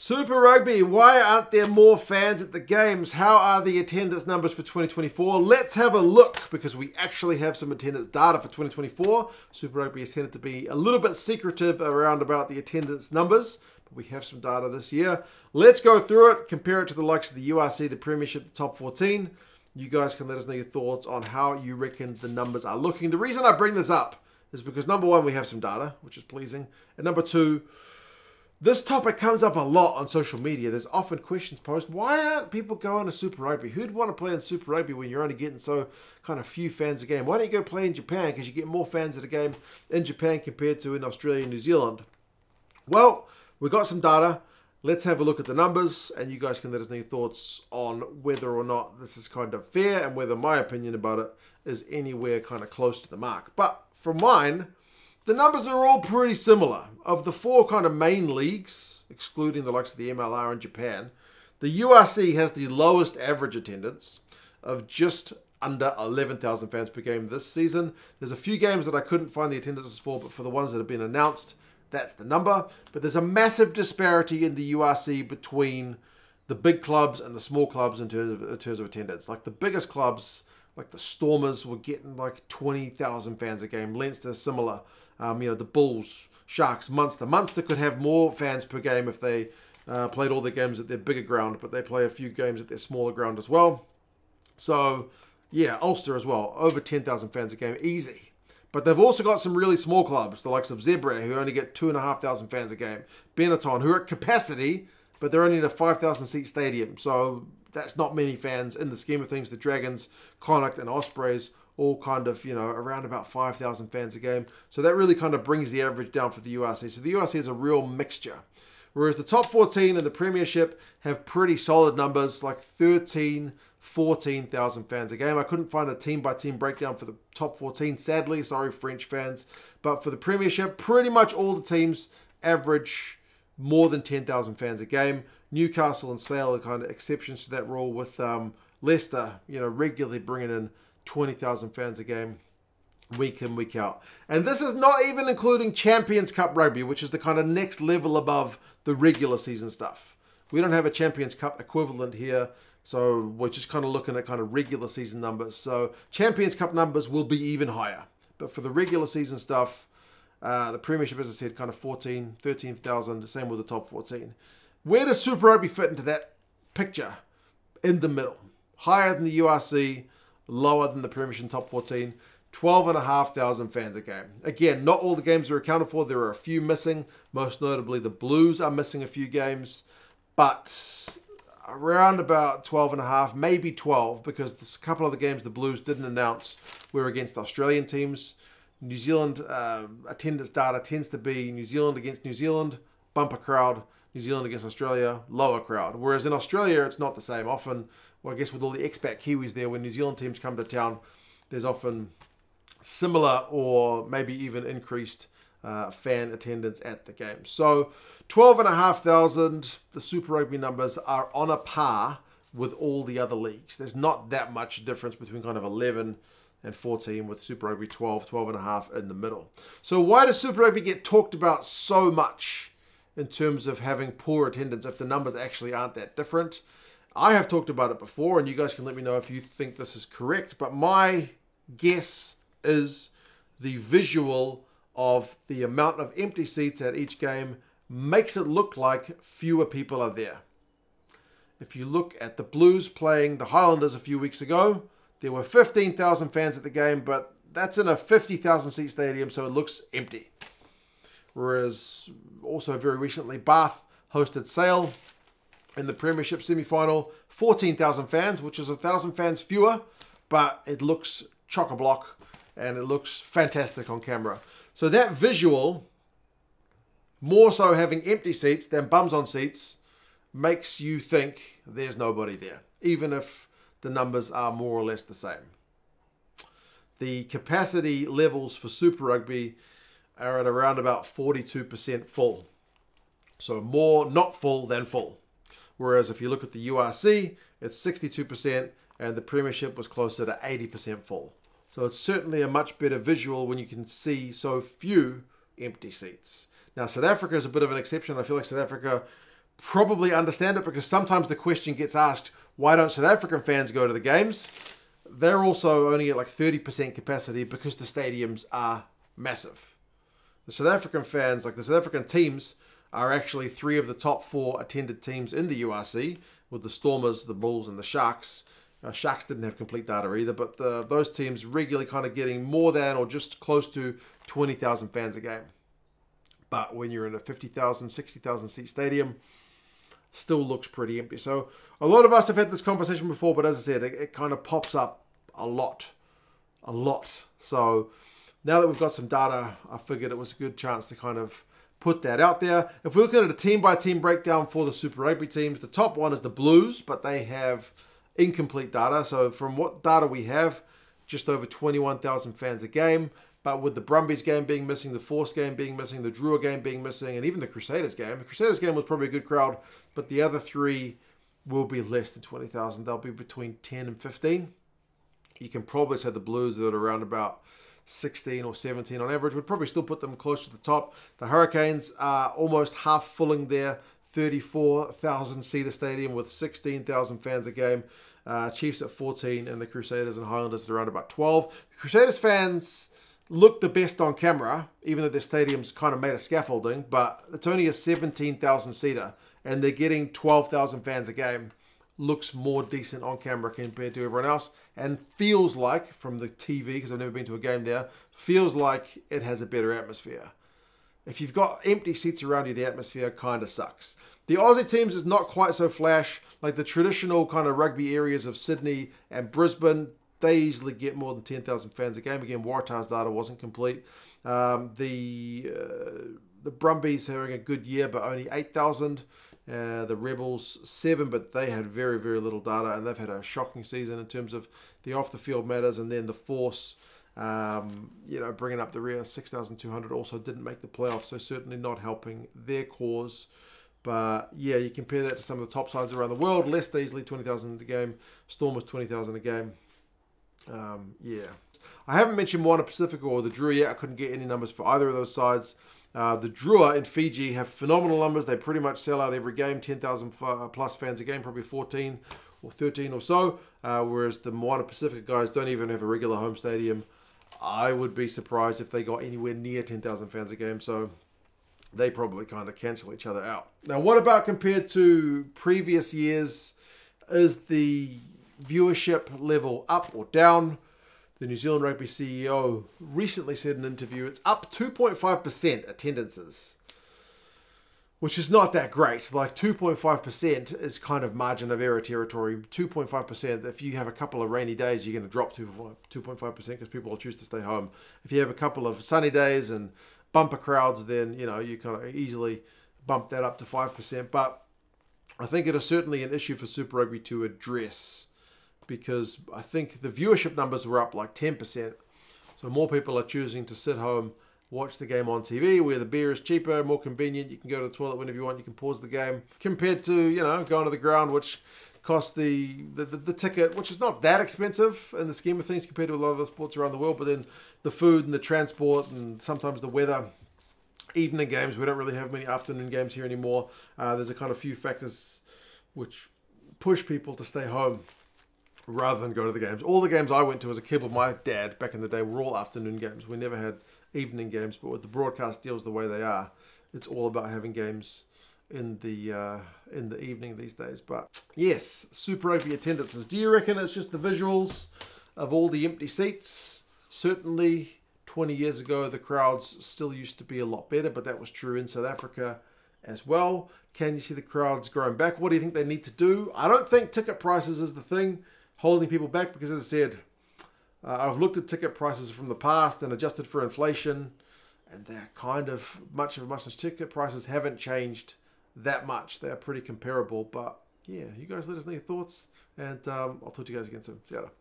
Super Rugby, why aren't there more fans at the games? How are the attendance numbers for 2024? Let's have a look, because we actually have some attendance data for 2024. Super Rugby has tended to be a little bit secretive around about the attendance numbers, but we have some data this year. Let's go through it, compare it to the likes of the URC, the Premiership, the top 14. You guys can let us know your thoughts on how you reckon the numbers are looking. The reason I bring this up is because, number one, we have some data, which is pleasing. And number two, this topic comes up a lot on social media. There's often questions posed, why aren't people going to Super Rugby? Who'd want to play in Super Rugby when you're only getting so kind of few fans a game? Why don't you go play in Japan? Because you get more fans at a game in Japan compared to in Australia and New Zealand. Well, we've got some data. Let's have a look at the numbers, and you guys can let us know your thoughts on whether or not this is kind of fair and whether my opinion about it is anywhere kind of close to the mark. But from mine, the numbers are all pretty similar. Of the four kind of main leagues, excluding the likes of the MLR in Japan, the URC has the lowest average attendance of just under 11,000 fans per game this season. There's a few games that I couldn't find the attendances for, but for the ones that have been announced, that's the number. But there's a massive disparity in the URC between the big clubs and the small clubs in terms of attendance. Like the biggest clubs, like the Stormers, were getting like 20,000 fans a game. Leinster, similar. The Bulls, Sharks, Munster. Munster could have more fans per game if they played all their games at their bigger ground, but they play a few games at their smaller ground as well. So, yeah, Ulster as well. Over 10,000 fans a game, easy. But they've also got some really small clubs, the likes of Zebre, who only get 2,500 fans a game. Benetton, who are at capacity, but they're only in a 5,000-seat stadium. So that's not many fans in the scheme of things. The Dragons, Connacht, and Ospreys all kind of, around about 5,000 fans a game. So that really kind of brings the average down for the URC. So the URC is a real mixture. Whereas the top 14 in the Premiership have pretty solid numbers, like 14,000 fans a game. I couldn't find a team-by-team breakdown for the top 14, sadly. Sorry, French fans. But for the Premiership, pretty much all the teams average more than 10,000 fans a game. Newcastle and Sale are kind of exceptions to that rule, with Leicester, regularly bringing in 20,000 fans a game, week in, week out. And this is not even including Champions Cup rugby, which is the kind of next level above the regular season stuff. We don't have a Champions Cup equivalent here, so we're just kind of looking at kind of regular season numbers. So Champions Cup numbers will be even higher. But for the regular season stuff, the Premiership, as I said, kind of 13,000, same with the top 14. Where does Super Rugby fit into that picture? In the middle. Higher than the URC, lower than the Premiership top 14, 12,500 fans a game. Again, not all the games are accounted for. There are a few missing. Most notably, the Blues are missing a few games. But around about 12.5, maybe 12, because there's a couple of the games the Blues didn't announce were against Australian teams. New Zealand attendance data tends to be New Zealand against New Zealand, bumper crowd. New Zealand against Australia, lower crowd. Whereas in Australia, it's not the same. Often, well, I guess with all the expat Kiwis there, when New Zealand teams come to town, there's often similar or maybe even increased fan attendance at the game. So 12,500, the Super Rugby numbers are on a par with all the other leagues. There's not that much difference between kind of 11 and 14, with Super Rugby 12.5 in the middle. So why does Super Rugby get talked about so much in terms of having poor attendance if the numbers actually aren't that different? I have talked about it before, and you guys can let me know if you think this is correct, but my guess is the visual of the amount of empty seats at each game makes it look like fewer people are there. If you look at the Blues playing the Highlanders a few weeks ago, there were 15,000 fans at the game, but that's in a 50,000 seat stadium, so it looks empty. Whereas also very recently, Bath hosted Sale in the Premiership semi-final. 14,000 fans, which is 1,000 fans fewer, but it looks chock-a-block and it looks fantastic on camera. So that visual, more so having empty seats than bums on seats, makes you think there's nobody there, even if the numbers are more or less the same. The capacity levels for Super Rugby are at around about 42% full. So more not full than full. Whereas if you look at the URC, it's 62%, and the Premiership was closer to 80% full. So it's certainly a much better visual when you can see so few empty seats. Now, South Africa is a bit of an exception. I feel like South Africa probably understand it, because sometimes the question gets asked, why don't South African fans go to the games? They're also only at like 30% capacity because the stadiums are massive. The South African fans, like the South African teams, are actually 3 of the top 4 attended teams in the URC, with the Stormers, the Bulls, and the Sharks. Sharks didn't have complete data either, but those teams regularly kind of getting more than or just close to 20,000 fans a game. But when you're in a 50,000, 60,000 seat stadium, still looks pretty empty. So a lot of us have had this conversation before, but as I said, it kind of pops up a lot. So now that we've got some data, I figured it was a good chance to kind of put that out there. If we're looking at a team-by-team breakdown for the Super Rugby teams, the top one is the Blues, but they have incomplete data. So from what data we have, just over 21,000 fans a game. But with the Brumbies game being missing, the Force game being missing, the Drua game being missing, and even the Crusaders game. The Crusaders game was probably a good crowd, but the other 3 will be less than 20,000. They'll be between 10 and 15. You can probably say the Blues that are around about 16 or 17 on average would probably still put them close to the top. The Hurricanes are almost half filling their 34,000 seater stadium with 16,000 fans a game. Chiefs at 14, and the Crusaders and Highlanders at around about 12. The Crusaders fans look the best on camera, even though their stadium's kind of made of scaffolding, but it's only a 17,000 seater, and they're getting 12,000 fans a game. Looks more decent on camera compared to everyone else, and feels like, from the TV, because I've never been to a game there, feels like it has a better atmosphere. If you've got empty seats around you, the atmosphere kind of sucks. The Aussie teams is not quite so flash. Like the traditional kind of rugby areas of Sydney and Brisbane, they easily get more than 10,000 fans a game. Again, Waratah's data wasn't complete. The Brumbies having a good year, but only 8,000. The Rebels, 7, but they had very, very little data, and they've had a shocking season in terms of the off-the-field matters. And then the Force, bringing up the rear, 6,200, also didn't make the playoffs, so certainly not helping their cause. But yeah, you compare that to some of the top sides around the world. Leicester easily 20,000 a game. Stormers 20,000 a game. Yeah. I haven't mentioned Moana Pacific or the Drua yet. I couldn't get any numbers for either of those sides. The Drua in Fiji have phenomenal numbers. They pretty much sell out every game. 10,000 plus fans a game, probably 14 or 13 or so. Whereas the Moana Pacific guys don't even have a regular home stadium. I would be surprised if they got anywhere near 10,000 fans a game. So they probably kind of cancel each other out. Now, what about compared to previous years? Is the viewership level up or down? The New Zealand Rugby CEO recently said in an interview it's up 2.5% attendances, which is not that great. Like 2.5% is kind of margin of error territory. 2.5%, if you have a couple of rainy days, you're going to drop 2.5% because people will choose to stay home. If you have a couple of sunny days and bumper crowds, then you kind of easily bump that up to 5%. But I think it is certainly an issue for Super Rugby to address, because I think the viewership numbers were up like 10%. So more people are choosing to sit home, watch the game on TV, where the beer is cheaper, more convenient. You can go to the toilet whenever you want. You can pause the game, compared to, going to the ground, which costs the ticket, which is not that expensive in the scheme of things compared to a lot of the sports around the world. But then the food and the transport and sometimes the weather. Evening games, we don't really have many afternoon games here anymore. There's a kind of few factors which push people to stay home rather than go to the games. All the games I went to as a kid with my dad back in the day were all afternoon games. We never had evening games, but with the broadcast deals the way they are, it's all about having games in the evening these days. But yes, Super Rugby attendances. Do you reckon it's just the visuals of all the empty seats? Certainly 20 years ago, the crowds still used to be a lot better, but that was true in South Africa as well. Can you see the crowds growing back? What do you think they need to do? I don't think ticket prices is the thing holding people back, because as I said, I've looked at ticket prices from the past and adjusted for inflation, and they're kind of much ticket prices haven't changed that much. They're pretty comparable. But yeah, you guys let us know your thoughts, and I'll talk to you guys again soon. See you later.